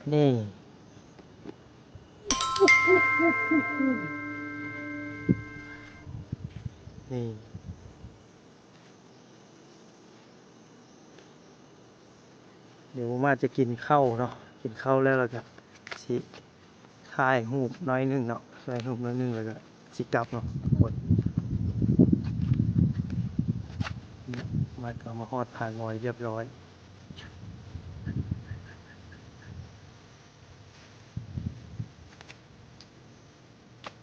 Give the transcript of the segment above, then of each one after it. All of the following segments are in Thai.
นี่นี่เดี๋ยวมาจะกินข้าวเนาะกินข้าวแล้วเราก็สิถ่ายรูปน้อยนึงเนาะถ่ายรูปน้อยนึงแล้วก็สิกลับเนาะหมดมาก็มาฮอดผางอยเรียบร้อย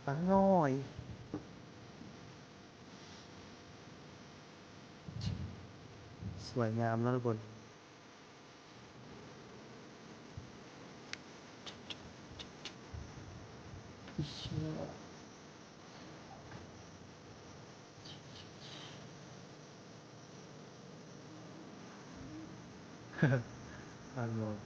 ผางอยสวยงามแล้วทุกคนผางอย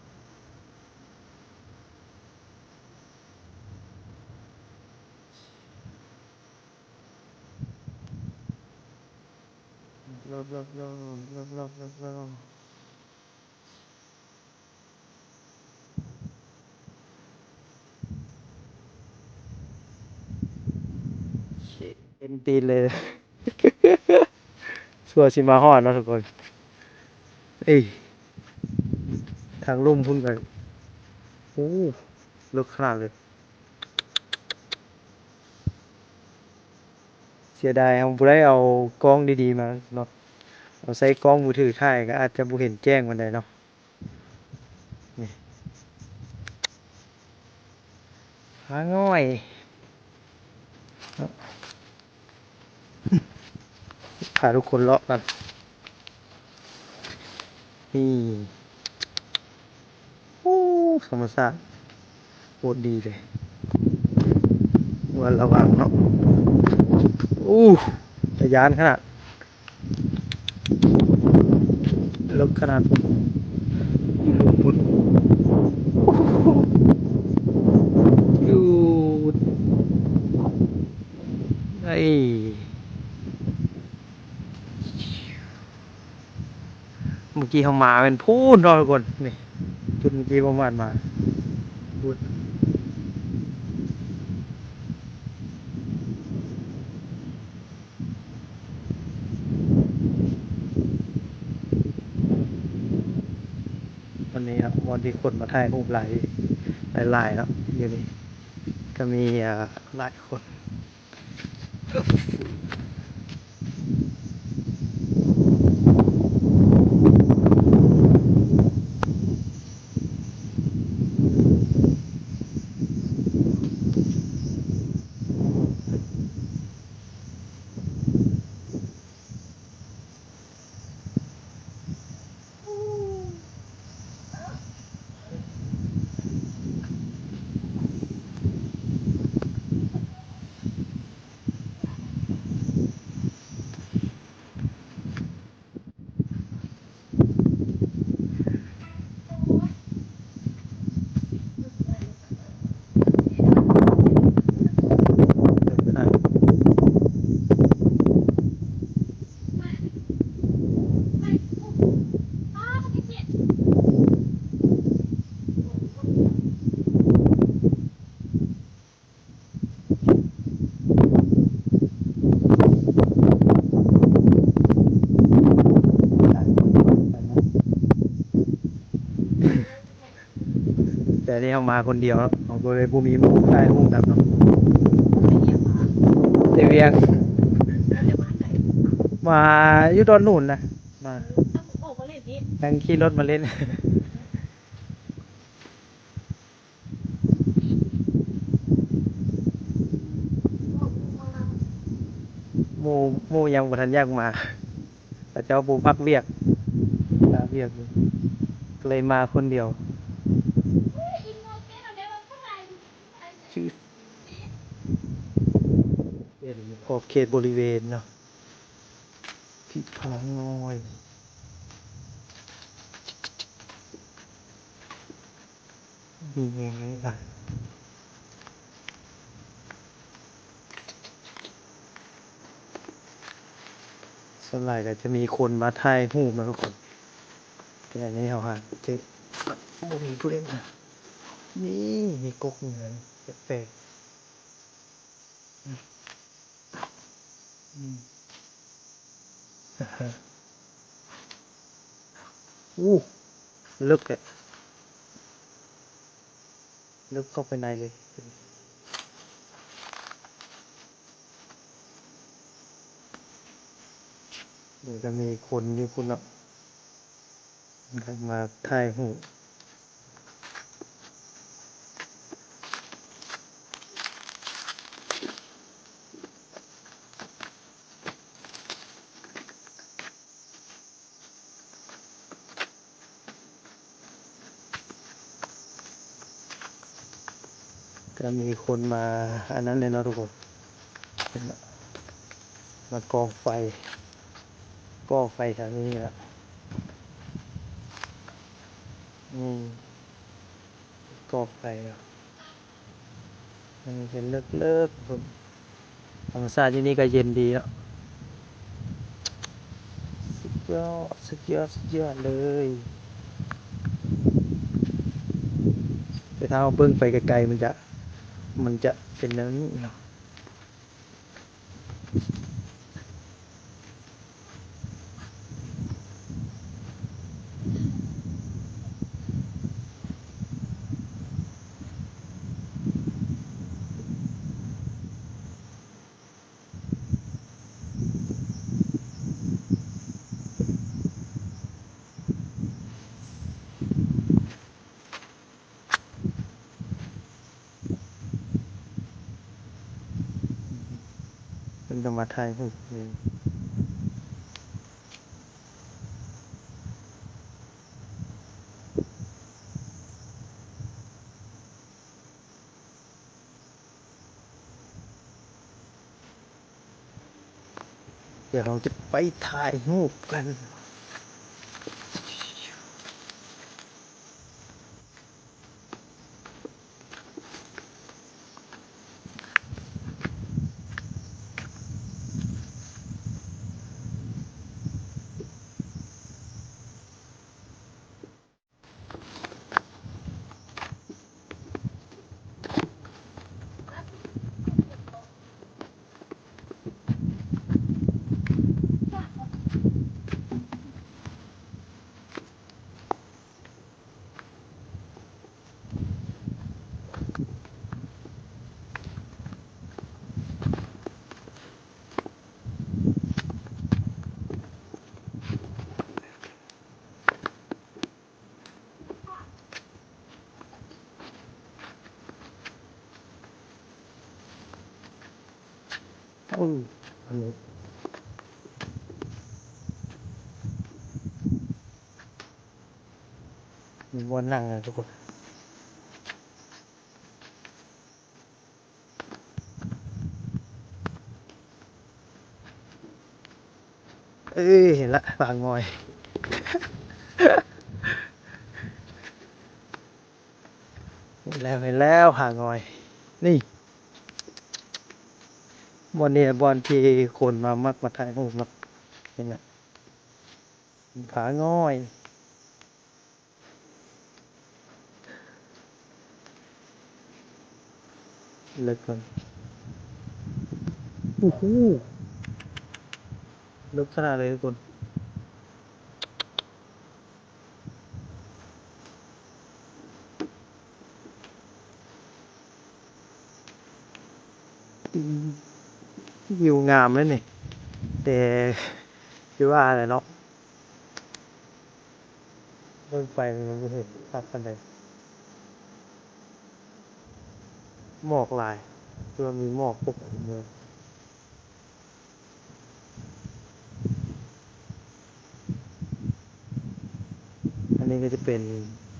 รอบรอบรอบรอบรอบรอบรอบเต็มตีนเลยสัวสิมาฮอดเนาะทุกคนเอ้ยทางลุ่มพุ่นกันโอ้ลึกขนาดเลยเสียดายเอาบ่ได้เอากล้องดีๆมาเนาะเอาใส่กล้องมือถือถ่ายก็อาจจะบ่เห็นแจ้งปานใดเนาะนี่หาง่อยพาทุกคนเลาะกันนี่โอ้ธรรมชาติโคตรดีเลยวันระวังเนาะอู้ทะยานขนาดลึกขนาดพุ่นอยู่ไอ้เมื่อกี้เขามาเป็นพูนเนาะทุกคนนี่จุดเมื่อกี้ประมาณมาพูดวันนี้ครับวันที่คนมาถ่ายรูปหลายแล้วอยู่นี่ก็มีหลายคนแต่นี่เขามาคนเดียวครับของตัวเลยผู้มีหมู่ถ่ายรูปแบบเนาะเดเวียงมาอยู่ดอนนู่นนะมานั่งขี่รถมาเล่นหมู่ยังบ่ทันแยกมาแต่เจ้าปูพักเรียกเรียกอยู่ก็เลยมาคนเดียวชื่อเป็นขอบเขตบริเวณเนาะที่ผางอยมีเองไหมล่ะส่วนใหญ่ก็จะมีคนมาถ่ายรูปนะทุกคนแต่อันนี้เขาหาเจ๊บ่มีผู้เล่นนะ นี่มีกกเหนือแปลกๆอู้ลึกอะลึกเข้าไปในเลยเดี๋ยวจะมีคนอยู่คุณเนาะมาถ่ายหูปจะมีคนมาอันนั้นเลยเนาะทุกคนมากองไฟแถวนี้แหละกองไฟเนาะมันเป็นเลิกๆผมธรรมชาติที่นี่ก็เย็นดีเนาะสุดยอดเลยแต่ถ้าเอาเบิ้งไปไกลๆมันจะเป็นแบบนี้เนาะเป็นธรรมะไทยพูดเดี๋ยวเราจะไปถ่ายรูปกันอืออันนี้มีวันนั่งนะทุกคนเอ้ยเห็นละปางงอยเห็นแล้วหางอยนี่บอลเนี่ยบอลที่คนมามักมาถ่ายรูปเนาะเห็นไหมผางอยเลิกกันโอ้โหลึกขนาดเลยทุกคนอืมวิวงามเลยนี่แต่คือว่าอะไรเนาะเบิ่งไปมันไม่เห็นภาพกันใดหมอกหลายคือมันมีหมอกปกคลุมเลยอันนี้ก็จะเป็น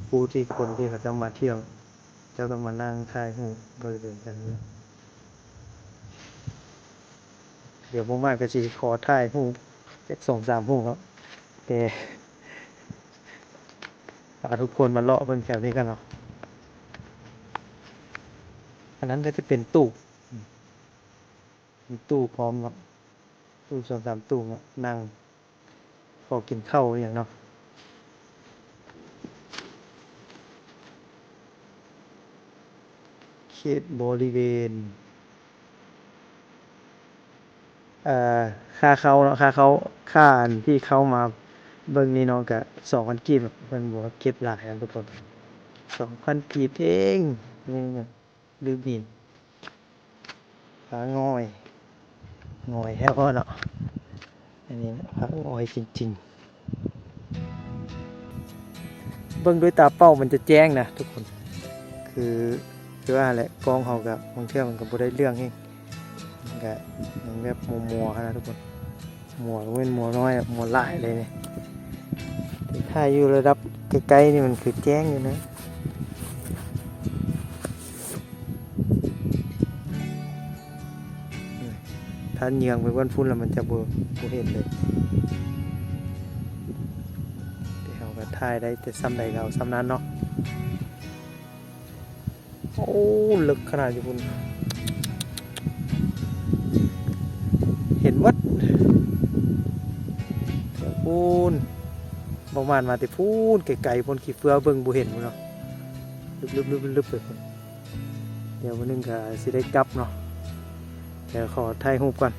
ผู้ที่คนที่เขาจะมาเที่ยวเจ้าต้องมานั่งถ่ายรูปบริเวณกันนี้เดี๋ยวผมมาก็จะขอถ่ายรูปสัก2-3 รูปครับแต่พาทุกคนมาเลาะเบิ่งแถวนี้กันเนาะอันนั้นก็จะเป็นตู้มีตู้พร้อมเนาะตู้2-3 ตู้เนาะนั่งขอกินข้าวอหย่างเนาะ ตบริเวณค่าเข้าเนาะค่าอันที่เข้ามาเบิ่งนี่เนาะก็2,000กีบเพิ่นบอกว่าเก็บหลายนะทุกคน2,000กีบเองนี่ลืมบินผาง่อยแท้บ่เนาะอันนี้นะผาง่อยจริงๆเบิ่งด้วยตาเป้ามันจะแจ้งนะทุกคนคือว่าแหละกล้องเฮาก็บางเทื่อมันก็บ่ได้เรื่องเองมันก็ยังแบบมัวๆนะทุกคนมัวก็เป็นมัวน้อยมัวหลายเลยนี่ถ้าอยู่ระดับใกล้ๆนี่มันคือแจ้งอยู่นะถ้าเยืองไปบนฝุ่นแล้วมันจะบ่เห็นเลยแต่เราก็ถ่ายได้แต่ซ้ำใดเราซ้ำนั้นเนาะโอ้ลึกขนาดอยู่พุ่นเห็นวัดเดี๋ยวพูนประมาณมาแต่พูนไกลๆพนขี้เฟือเบิ่งบ่เห็นพุ่นเนาะลึบๆไปพุ่นเดี๋ยววันนึงก็สิได้กลับเนาะเดี๋ยวขอถ่ายรูปก่อน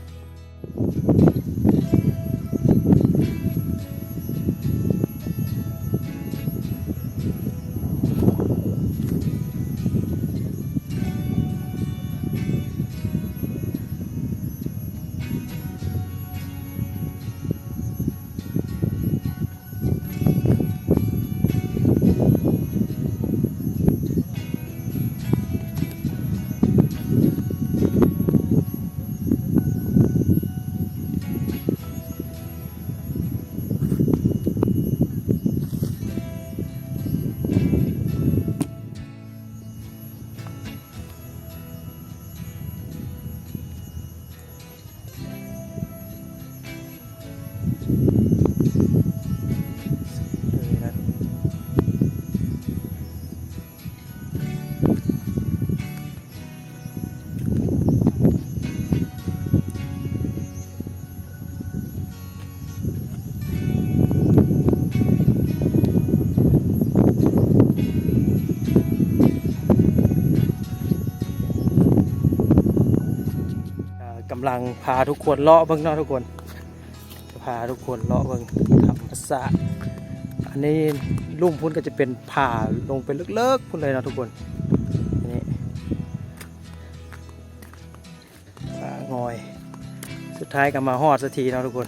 กำลังพาทุกคนเลาะเบิ่งเนาะทุกคนพาทุกคนเลาะเบิ่งธรรมชาติอันนี้ลุ่มพุ่นก็จะเป็นผ่าลงไปลึกๆพุ่นเลยเนาะทุกคนนี่ผางอยสุดท้ายก็มาฮอดสักทีเนาะทุกคน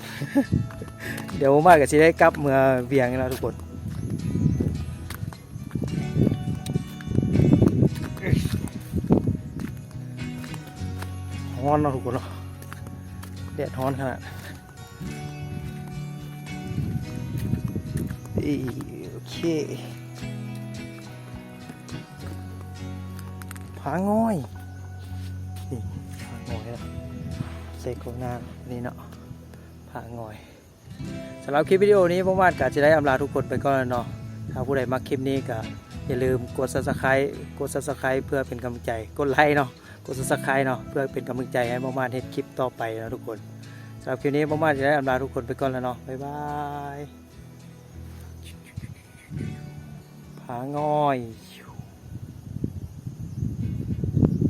เดี๋ยวมากก็สิได้กลับเมื่อเวียงแล้วทุกคนฮ้อนเนาะทุกคนเนาะแดดฮ้อนขนาดโอเคผางอยนี่ผางอยนะเซกของน้ำนี่เนาะผางอยสำหรับคลิปวิดีโอนี้ผมว่าก็จะได้อำลาทุกคนไปก่อนเนาะถ้าผู้ใดมักคลิปนี้ก็อย่าลืมกด Subscribe เพื่อเป็นกำลังใจกดไลค์เนาะกด Subscribe เนาะเพื่อเป็นกำลังใจให้ม่านเฮ็ดคลิปต่อไปนะทุกคนสำหรับคลิปนี้ม่านจะได้อำลาทุกคนไปก่อนแล้วเนาะบ๊ายบายผางอย